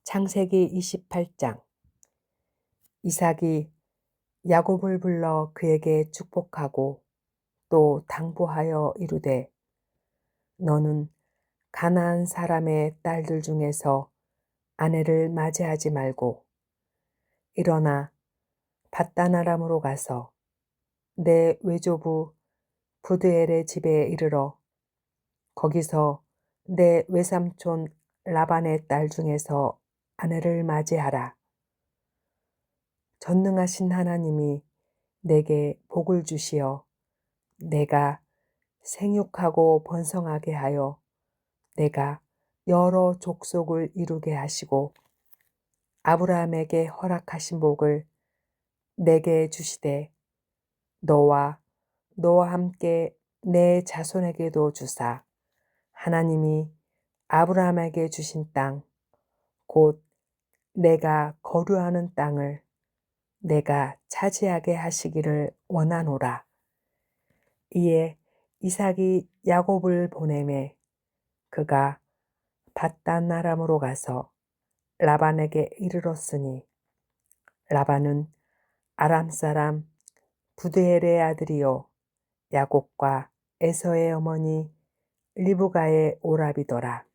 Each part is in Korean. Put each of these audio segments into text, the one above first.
창세기 28장. 이삭이 야곱을 불러 그에게 축복하고 또 당부하여 이르되 너는 가나안 사람의 딸들 중에서 아내를 맞이하지 말고 일어나 밧단 아람으로 가서 내 외조부 부드엘의 집에 이르러 거기서 내 외삼촌 라반의 딸 중에서 아내를 맞이하라. 전능하신 하나님이 내게 복을 주시어 내가 생육하고 번성하게 하여 내가 여러 족속을 이루게 하시고 아브라함에게 허락하신 복을 내게 주시되 너와 함께 내 자손에게도 주사 하나님이 아브라함에게 주신 땅 곧 내가 거류하는 땅을 내가 차지하게 하시기를 원하노라. 이에 이삭이 야곱을 보내매 그가 밧단 아람으로 가서 라반에게 이르렀으니 라반은 아람 사람 부드엘의 아들이요 야곱과 에서의 어머니 리브가의 오라비더라.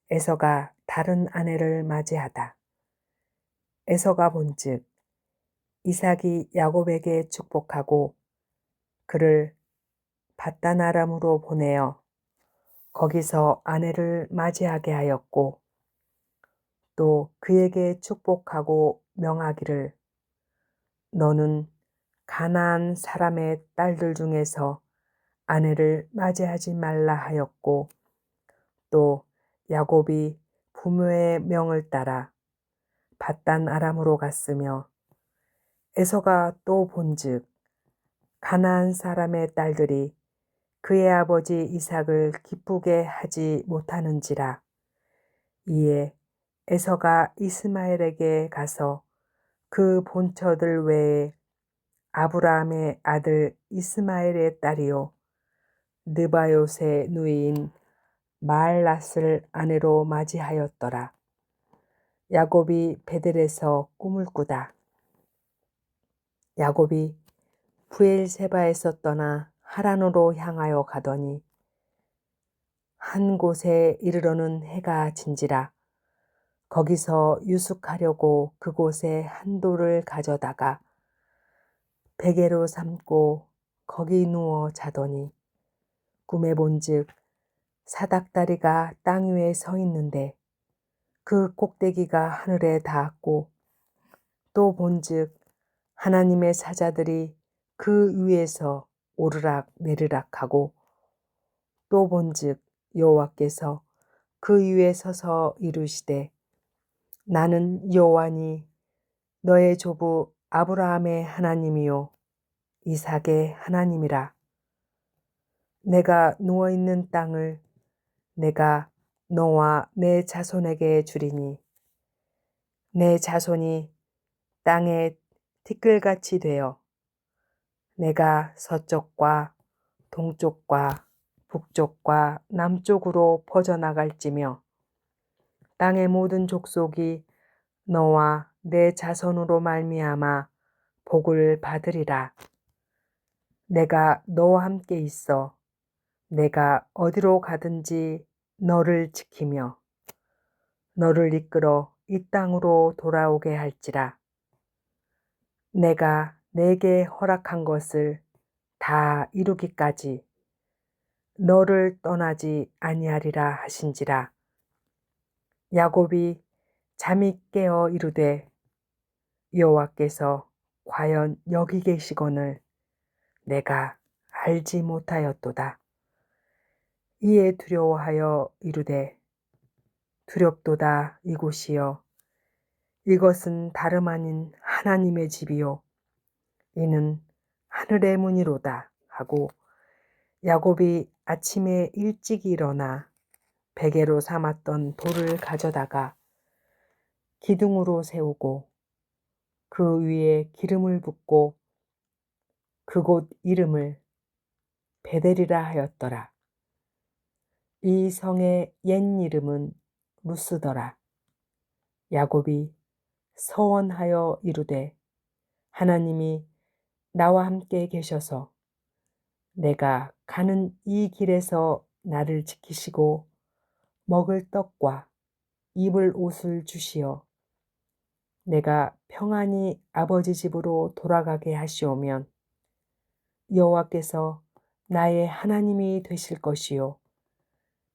에서가 다른 아내를 맞이하다. 에서가 본즉 이삭이 야곱에게 축복하고 그를 밧단 아람으로 보내어 거기서 아내를 맞이하게 하였고 또 그에게 축복하고 명하기를 너는 가나안 사람의 딸들 중에서 아내를 맞이하지 말라 하였고 또 야곱이 부모의 명을 따라 밧단 아람으로 갔으며 에서가 또 본즉 가나안 사람의 딸들이 그의 아버지 이삭을 기쁘게 하지 못하는지라. 이에 에서가 이스마엘에게 가서 그 본처들 외에 아브라함의 아들 이스마엘의 딸이요 느바요의 누이인 마알랏을 아내로 맞이하였더라. 야곱이 베델에서 꿈을 꾸다. 야곱이 브엘세바에서 떠나 하란으로 향하여 가더니 한 곳에 이르러는 해가 진지라. 거기서 유숙하려고 그곳에 한 돌을 가져다가 베개로 삼고 거기 누워 자더니 꿈에 본즉 사닥다리가 땅 위에 서 있는데 그 꼭대기가 하늘에 닿았고 또 본즉 하나님의 사자들이 그 위에서 오르락 내리락 하고 또 본즉 여호와께서 그 위에 서서 이르시되 나는 여호와니 너의 조부 아브라함의 하나님이요 이삭의 하나님이라. 내가 누워있는 땅을 내가 너와 내 자손에게 주리니 내 자손이 땅에 티끌같이 되어 내가 서쪽과 동쪽과 북쪽과 남쪽으로 퍼져나갈지며 땅의 모든 족속이 너와 내 자손으로 말미암아 복을 받으리라. 내가 너와 함께 있어 내가 어디로 가든지 너를 지키며 너를 이끌어 이 땅으로 돌아오게 할지라. 내가 내게 허락한 것을 다 이루기까지 너를 떠나지 아니하리라 하신지라. 야곱이 잠이 깨어 이르되 여호와께서 과연 여기 계시거늘 내가 알지 못하였도다. 이에 두려워하여 이르되 두렵도다 이곳이여 이것은 다름 아닌 하나님의 집이요 이는 하늘의 문이로다 하고 야곱이 아침에 일찍 일어나 베개로 삼았던 돌을 가져다가 기둥으로 세우고 그 위에 기름을 붓고 그곳 이름을 베델이라 하였더라. 이 성의 옛 이름은 루스더라. 야곱이 서원하여 이르되 하나님이 나와 함께 계셔서 내가 가는 이 길에서 나를 지키시고 먹을 떡과 입을 옷을 주시어 내가 평안히 아버지 집으로 돌아가게 하시오면 여호와께서 나의 하나님이 되실 것이요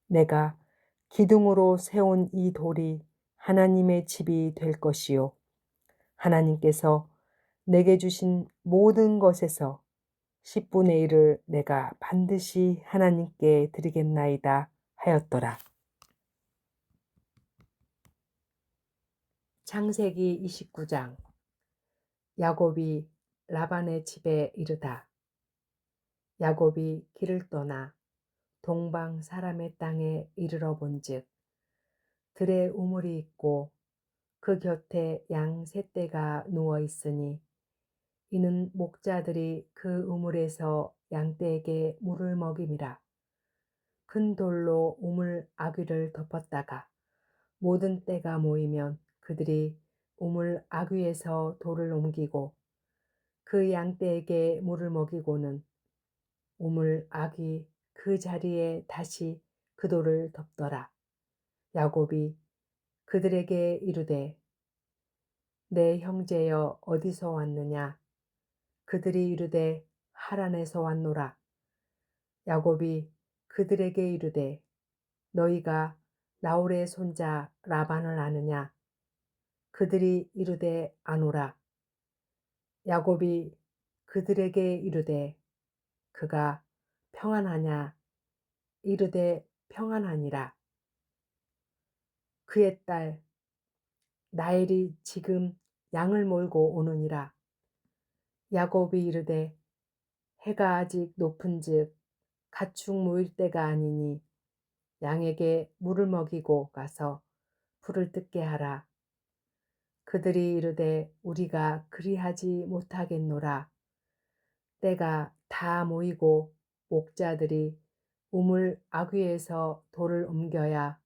내가 기둥으로 세운 이 돌이 하나님의 집이 될 것이요 하나님께서 내게 주신 모든 것에서 10분의 1을 내가 반드시 하나님께 드리겠나이다 하였더라. 창세기 29장. 야곱이 라반의 집에 이르다. 야곱이 길을 떠나 동방 사람의 땅에 이르러 본즉 들에 우물이 있고 그 곁에 양 셋떼가 누워 있으니 이는 목자들이 그 우물에서 양떼에게 물을 먹임이라. 큰 돌로 우물 아귀를 덮었다가 모든 떼가 모이면 그들이 우물 아귀에서 돌을 옮기고 그 양떼에게 물을 먹이고는 우물 아귀 그 자리에 다시 그 돌을 덮더라. 야곱이 그들에게 이르되 내 형제여 어디서 왔느냐? 그들이 이르되 하란에서 왔노라. 야곱이 그들에게 이르되 너희가 나홀의 손자 라반을 아느냐? 그들이 이르되 아노라. 야곱이 그들에게 이르되 그가 평안하냐? 이르되 평안하니라. 그의 딸 라헬이 지금 양을 몰고 오느니라. 야곱이 이르되 해가 아직 높은즉 가축 모일 때가 아니니 양에게 물을 먹이고 가서 불을 뜯게 하라. 그들이 이르되 우리가 그리하지 못하겠노라. 때가 다 모이고 목자들이 우물 아귀에서 돌을 옮겨야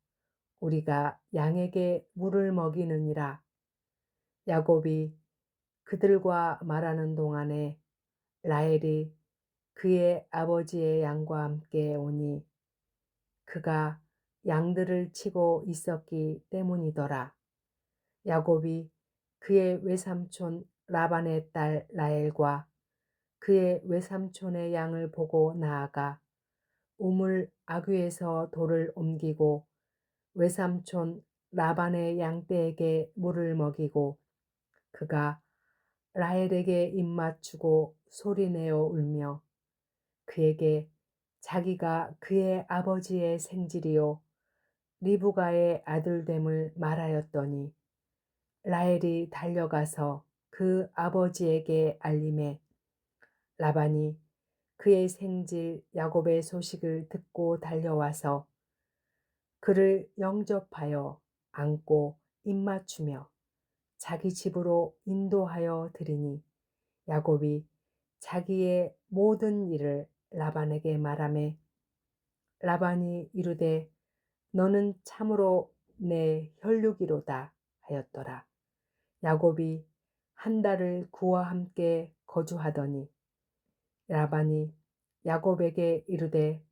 우리가 양에게 물을 먹이느니라. 야곱이 그들과 말하는 동안에 라헬이 그의 아버지의 양과 함께 오니 그가 양들을 치고 있었기 때문이더라. 야곱이 그의 외삼촌 라반의 딸 라헬과 그의 외삼촌의 양을 보고 나아가 우물 아귀에서 돌을 옮기고 외삼촌 라반의 양떼에게 물을 먹이고 그가 라헬에게 입맞추고 소리내어 울며 그에게 자기가 그의 아버지의 생질이요 리브가의 아들됨을 말하였더니 라헬이 달려가서 그 아버지에게 알림해 라반이 그의 생질 야곱의 소식을 듣고 달려와서 그를 영접하여 안고 입맞추며 자기 집으로 인도하여 드리니 야곱이 자기의 모든 일을 라반에게 말하매 라반이 이르되 너는 참으로 내 혈육이로다 하였더라. 야곱이 한 달을 그와 함께 거주하더니 라반이 야곱에게 이르되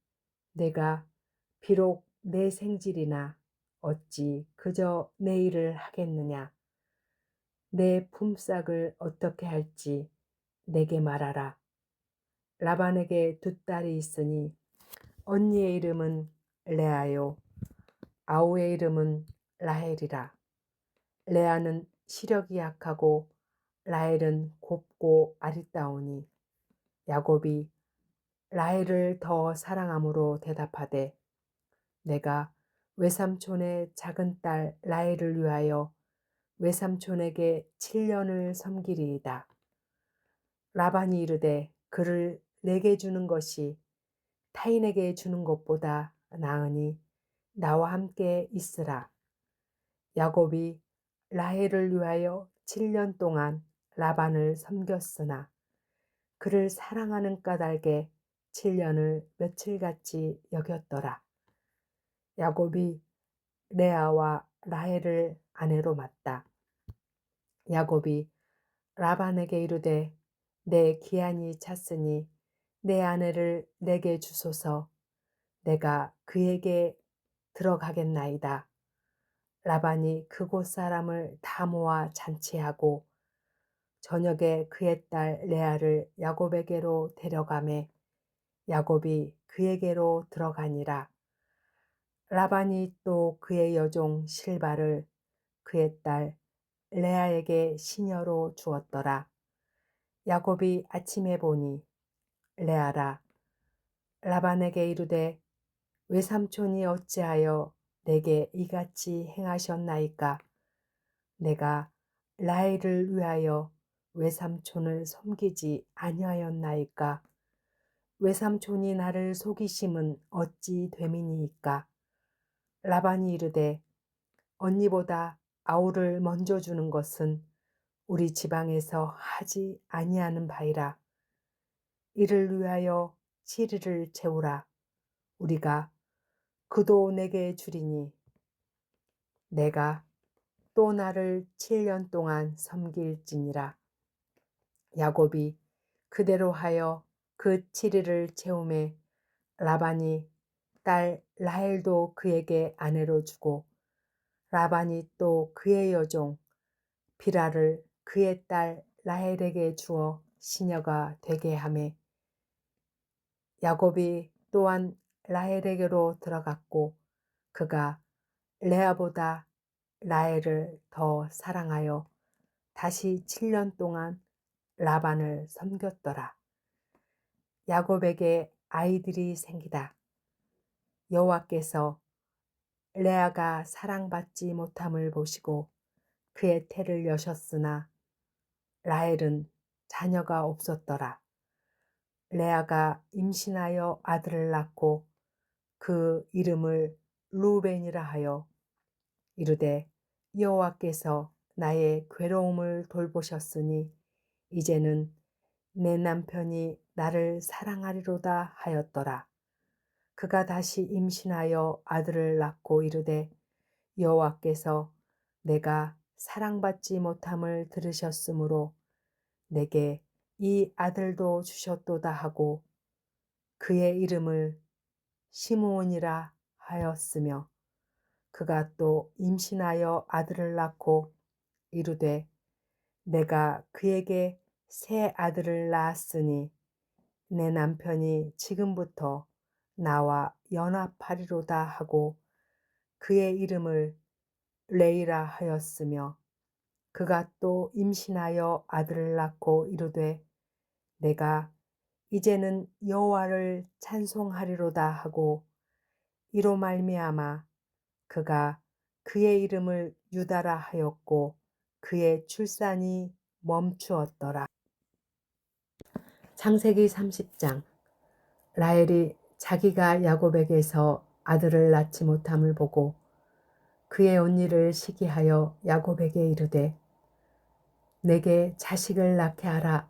내가 비록 내 생질이나 어찌 그저 내 일을 하겠느냐. 내 품삯을 어떻게 할지 내게 말하라. 라반에게 두 딸이 있으니 언니의 이름은 레아요 아우의 이름은 라헬이라. 레아는 시력이 약하고 라헬은 곱고 아리따우니 야곱이 라헬을 더 사랑함으로 대답하되 내가 외삼촌의 작은 딸 라헬을 위하여 외삼촌에게 7년을 섬기리이다. 라반이 이르되 그를 내게 주는 것이 타인에게 주는 것보다 나으니 나와 함께 있으라. 야곱이 라헬을 위하여 7년 동안 라반을 섬겼으나 그를 사랑하는 까닭에 7년을 며칠같이 여겼더라. 야곱이 레아와 라헬을 아내로 맞다. 야곱이 라반에게 이르되 내 기한이 찼으니 내 아내를 내게 주소서. 내가 그에게 들어가겠나이다. 라반이 그곳 사람을 다 모아 잔치하고 저녁에 그의 딸 레아를 야곱에게로 데려가매 야곱이 그에게로 들어가니라. 라반이 또 그의 여종 실바를 그의 딸 레아에게 시녀로 주었더라. 야곱이 아침에 보니 레아라 라반에게 이르되 외삼촌이 어찌하여 내게 이같이 행하셨나이까? 내가 라헬을 위하여 외삼촌을 섬기지 아니하였나이까? 외삼촌이 나를 속이심은 어찌 됨이니이까? 라반이 이르되 언니보다 아우를 먼저 주는 것은 우리 지방에서 하지 아니하는 바이라. 이를 위하여 7일을 채우라. 우리가 그도 내게 주리니 내가 또 나를 7년 동안 섬길지니라. 야곱이 그대로 하여 그 7일을 채우매 라반이 딸 라헬도 그에게 아내로 주고 라반이 또 그의 여종 비라를 그의 딸 라헬에게 주어 시녀가 되게 하매 야곱이 또한 라헬에게로 들어갔고 그가 레아보다 라헬을 더 사랑하여 다시 7년 동안 라반을 섬겼더라. 야곱에게 아이들이 생기다. 여호와께서 레아가 사랑받지 못함을 보시고 그의 태를 여셨으나 라헬은 자녀가 없었더라. 레아가 임신하여 아들을 낳고 그 이름을 루벤이라 하여 이르되 여호와께서 나의 괴로움을 돌보셨으니 이제는 내 남편이 나를 사랑하리로다 하였더라. 그가 다시 임신하여 아들을 낳고 이르되 여호와께서 내가 사랑받지 못함을 들으셨으므로 내게 이 아들도 주셨도다 하고 그의 이름을 시므온이라 하였으며 그가 또 임신하여 아들을 낳고 이르되 내가 그에게 새 아들을 낳았으니 내 남편이 지금부터 나와 연합하리로다 하고 그의 이름을 레이라 하였으며 그가 또 임신하여 아들을 낳고 이르되 내가 이제는 여호와를 찬송하리로다 하고 이로 말미암아 그가 그의 이름을 유다라 하였고 그의 출산이 멈추었더라. 창세기 30장. 라헬이 자기가 야곱에게서 아들을 낳지 못함을 보고 그의 언니를 시기하여 야곱에게 이르되 내게 자식을 낳게 하라.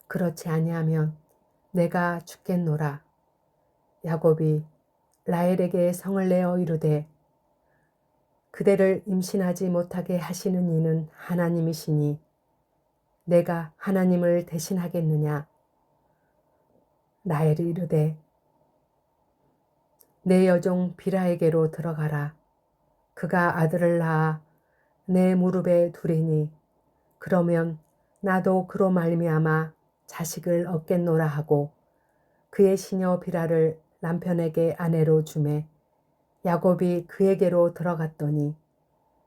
그렇지 아니하면 내가 죽겠노라. 야곱이 라헬에게 성을 내어 이르되 그대를 임신하지 못하게 하시는 이는 하나님이시니 내가 하나님을 대신하겠느냐. 라헬이 이르되 내 여종 비라에게로 들어가라. 그가 아들을 낳아 내 무릎에 두리니 그러면 나도 그로 말미암아 자식을 얻겠노라 하고 그의 시녀 비라를 남편에게 아내로 주매 야곱이 그에게로 들어갔더니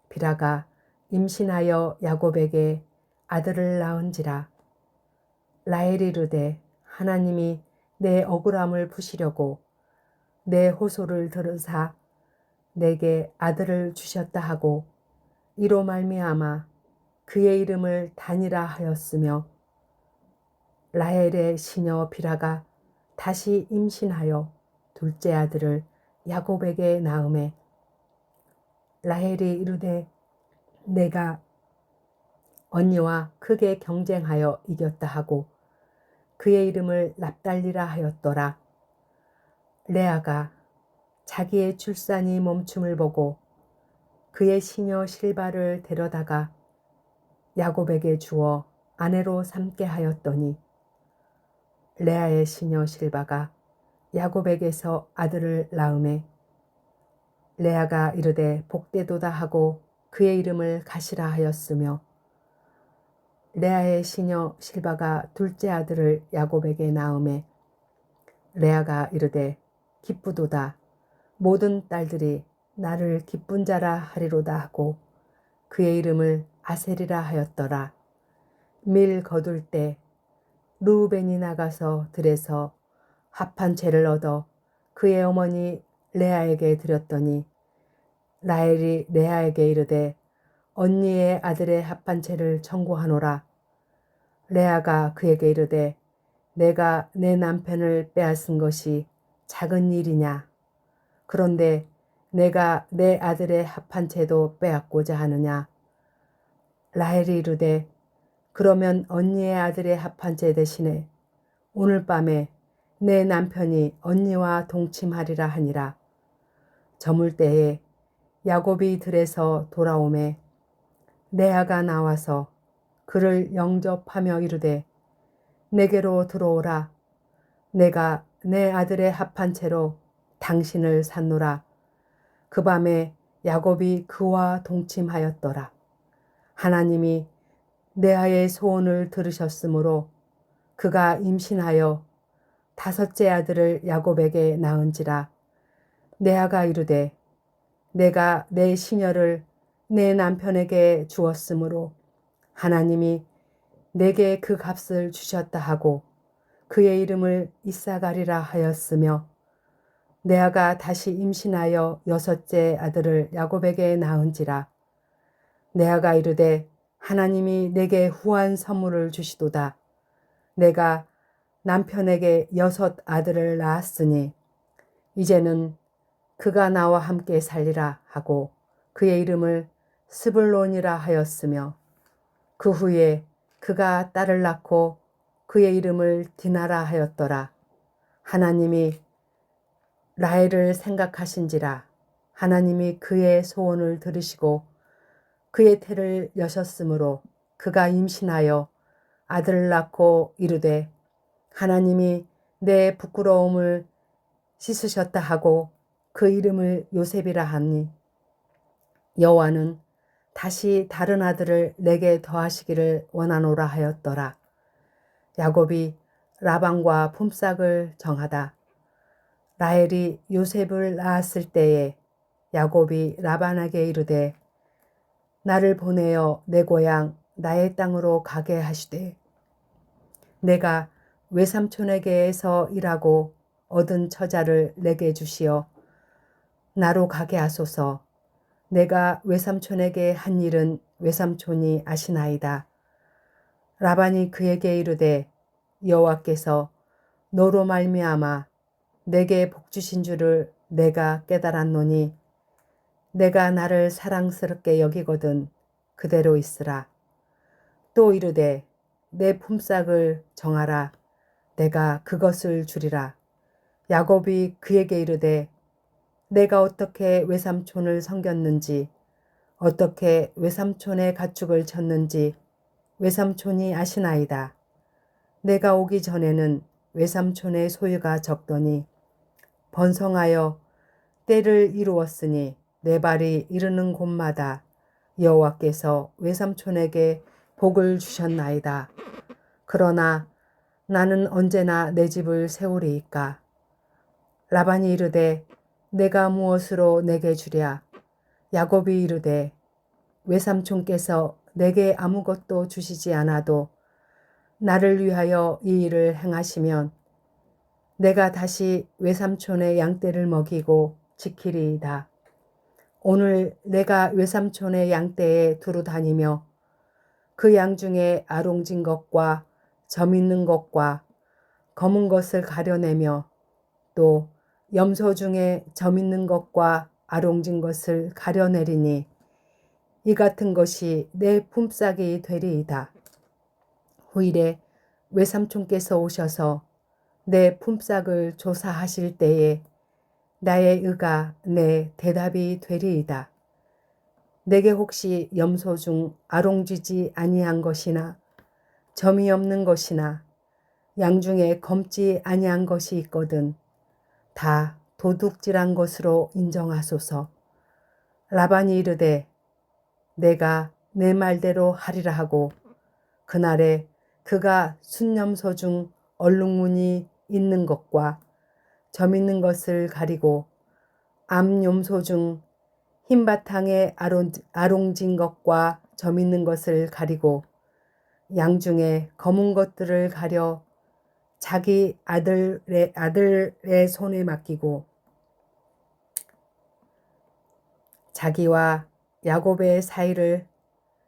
비라가 임신하여 야곱에게 아들을 낳은지라. 라헬이 이르되 하나님이 내 억울함을 푸시려고 내 호소를 들으사 내게 아들을 주셨다 하고 이로 말미암아 그의 이름을 단이라 하였으며 라헬의 시녀 비라가 다시 임신하여 둘째 아들을 야곱에게 낳음에 라헬이 이르되 내가 언니와 크게 경쟁하여 이겼다 하고 그의 이름을 납달리라 하였더라. 레아가 자기의 출산이 멈춤을 보고 그의 시녀 실바를 데려다가 야곱에게 주어 아내로 삼게 하였더니 레아의 시녀 실바가 야곱에게서 아들을 낳음에 레아가 이르되 복되도다 하고 그의 이름을 가시라 하였으며 레아의 시녀 실바가 둘째 아들을 야곱에게 낳음에 레아가 이르되 기쁘도다 모든 딸들이 나를 기쁜 자라 하리로다 하고 그의 이름을 아셀이라 하였더라. 밀 거둘 때 르우벤이 나가서 들에서 합한 채를 얻어 그의 어머니 레아에게 드렸더니 라헬이 레아에게 이르되 언니의 아들의 합한 채를 청구하노라. 레아가 그에게 이르되 내가 내 남편을 빼앗은 것이 작은 일이냐. 그런데 내가 내 아들의 합한 채도 빼앗고자 하느냐. 라헬이 이르되 그러면 언니의 아들의 합한 채 대신에 오늘 밤에 내 남편이 언니와 동침하리라 하니라. 저물 때에 야곱이 들에서 돌아오매 레아가 나와서 그를 영접하며 이르되 내게로 들어오라. 내가 내 아들의 합한 채로 당신을 샀노라. 그 밤에 야곱이 그와 동침하였더라. 하나님이 레아의 소원을 들으셨으므로 그가 임신하여 다섯째 아들을 야곱에게 낳은지라. 레아가 이르되 내가 내 시녀를 내 남편에게 주었으므로 하나님이 내게 그 값을 주셨다 하고 그의 이름을 이사가리라 하였으며 레아가 다시 임신하여 여섯째 아들을 야곱에게 낳은지라. 레아가 이르되 하나님이 내게 후한 선물을 주시도다. 내가 남편에게 여섯 아들을 낳았으니 이제는 그가 나와 함께 살리라 하고 그의 이름을 스불론이라 하였으며 그 후에 그가 딸을 낳고 그의 이름을 디나라 하였더라. 하나님이 라헬을 생각하신지라. 하나님이 그의 소원을 들으시고 그의 태를 여셨으므로 그가 임신하여 아들을 낳고 이르되 하나님이 내 부끄러움을 씻으셨다 하고 그 이름을 요셉이라 하니 여호와는 다시 다른 아들을 내게 더하시기를 원하노라 하였더라. 야곱이 라반과 품삯을 정하다. 라헬이 요셉을 낳았을 때에 야곱이 라반에게 이르되 나를 보내어 내 고향 나의 땅으로 가게 하시되 내가 외삼촌에게서 일하고 얻은 처자를 내게 주시어 나로 가게 하소서. 내가 외삼촌에게 한 일은 외삼촌이 아시나이다. 라반이 그에게 이르되 여호와께서 너로 말미암아 내게 복 주신 줄을 내가 깨달았노니 내가 나를 사랑스럽게 여기거든 그대로 있으라. 또 이르되 내 품삯을 정하라. 내가 그것을 주리라. 야곱이 그에게 이르되 내가 어떻게 외삼촌을 섬겼는지 어떻게 외삼촌의 가축을 쳤는지 외삼촌이 아시나이다. 내가 오기 전에는 외삼촌의 소유가 적더니 번성하여 때를 이루었으니 내 발이 이르는 곳마다 여호와께서 외삼촌에게 복을 주셨나이다. 그러나 나는 언제나 내 집을 세우리이까. 라반이 이르되 내가 무엇으로 내게 주랴. 야곱이 이르되 외삼촌께서 내게 아무것도 주시지 않아도 나를 위하여 이 일을 행하시면 내가 다시 외삼촌의 양떼를 먹이고 지키리이다. 오늘 내가 외삼촌의 양떼에 두루 다니며 그 양 중에 아롱진 것과 점 있는 것과 검은 것을 가려내며 또 염소 중에 점 있는 것과 아롱진 것을 가려내리니 이 같은 것이 내 품삯이 되리이다. 후일에 외삼촌께서 오셔서 내 품삯을 조사하실 때에 나의 의가 내 대답이 되리이다. 내게 혹시 염소 중 아롱지지 아니한 것이나 점이 없는 것이나 양 중에 검지 아니한 것이 있거든 다 도둑질한 것으로 인정하소서. 라반이 이르되 내가 내 말대로 하리라 하고 그날에 그가 순염소 중 얼룩무늬 있는 것과 점 있는 것을 가리고 암염소 중 흰 바탕에 아롱진 것과 점 있는 것을 가리고 양 중에 검은 것들을 가려 자기 아들의 손에 맡기고 자기와 야곱의 사이를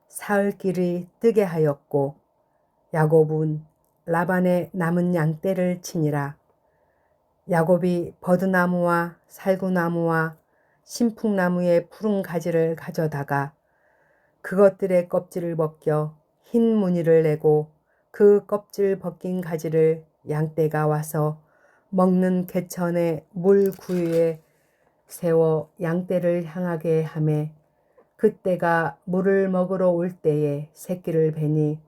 사흘길이 뜨게 하였고 야곱은 라반의 남은 양떼를 치니라. 야곱이 버드나무와 살구나무와 신풍나무의 푸른 가지를 가져다가 그것들의 껍질을 벗겨 흰 무늬를 내고 그 껍질 벗긴 가지를 양떼가 와서 먹는 개천의 물 구유에 세워 양떼를 향하게 하매 그때가 물을 먹으러 올 때에 새끼를 베니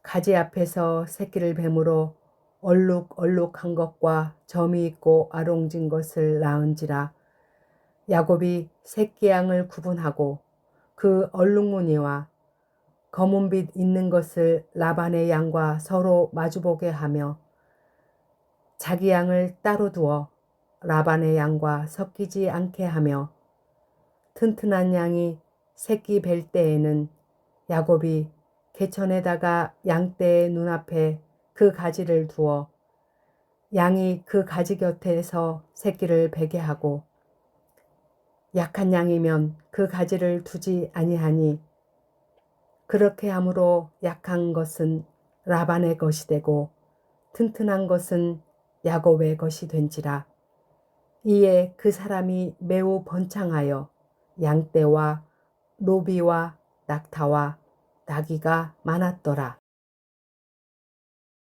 가지 앞에서 새끼를 뱀으로 얼룩얼룩한 것과 점이 있고 아롱진 것을 낳은지라. 야곱이 새끼 양을 구분하고 그 얼룩무늬와 검은빛 있는 것을 라반의 양과 서로 마주보게 하며 자기 양을 따로 두어 라반의 양과 섞이지 않게 하며 튼튼한 양이 새끼 뵐 때에는 야곱이 개천에다가 양떼의 눈앞에 그 가지를 두어 양이 그 가지 곁에서 새끼를 베게 하고 약한 양이면 그 가지를 두지 아니하니 그렇게 함으로 약한 것은 라반의 것이 되고 튼튼한 것은 야곱의 것이 된지라. 이에 그 사람이 매우 번창하여 양떼와 노비와 낙타와 나귀가 많았더라.